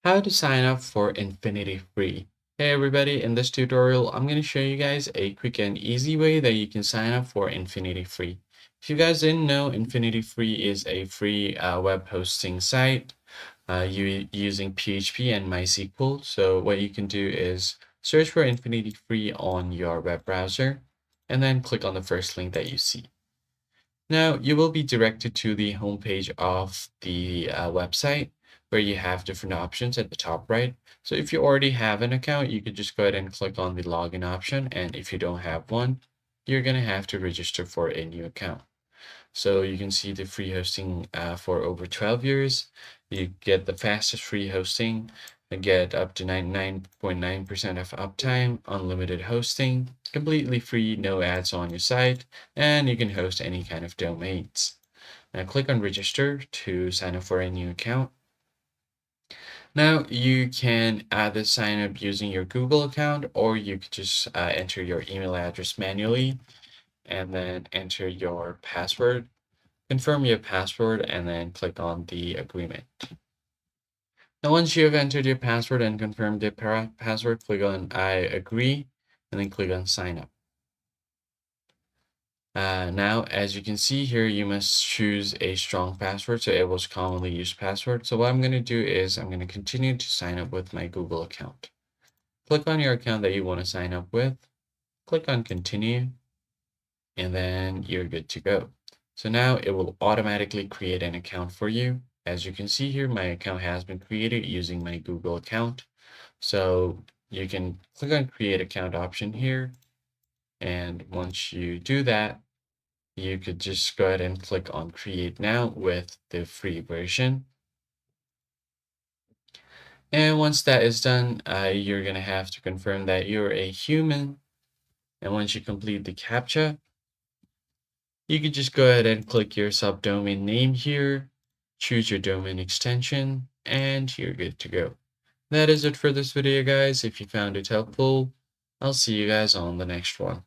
How to sign up for InfinityFree. Hey everybody, in this tutorial, I'm going to show you guys a quick and easy way that you can sign up for InfinityFree. If you guys didn't know, InfinityFree is a free web hosting site using PHP and MySQL. So what you can do is search for InfinityFree on your web browser and then click on the first link that you see. Now, you will be directed to the homepage of the website where you have different options at the top right. So if you already have an account, you could just go ahead and click on the login option. And if you don't have one, you're going to have to register for a new account. So you can see the free hosting for over 12 years. You get the fastest free hosting and get up to 99.9% of uptime, unlimited hosting, completely free, no ads on your site, and you can host any kind of domains. Now click on register to sign up for a new account. Now you can either sign up using your Google account, or you could just enter your email address manually and then enter your password. Confirm your password and then click on the agreement. Now, once you have entered your password and confirmed the password, click on I agree and then click on sign up. Now, as you can see here, you must choose a strong password, so it was commonly used password. So what I'm going to do is I'm going to continue to sign up with my Google account. Click on your account that you want to sign up with, click on continue, and then you're good to go. So now it will automatically create an account for you. As you can see here, my account has been created using my Google account. So you can click on create account option here. And once you do that, you could just go ahead and click on create now with the free version. And once that is done, you're going to have to confirm that you're a human. And once you complete the CAPTCHA, you could just go ahead and click your subdomain name here, choose your domain extension, and you're good to go. That is it for this video, guys. If you found it helpful, I'll see you guys on the next one.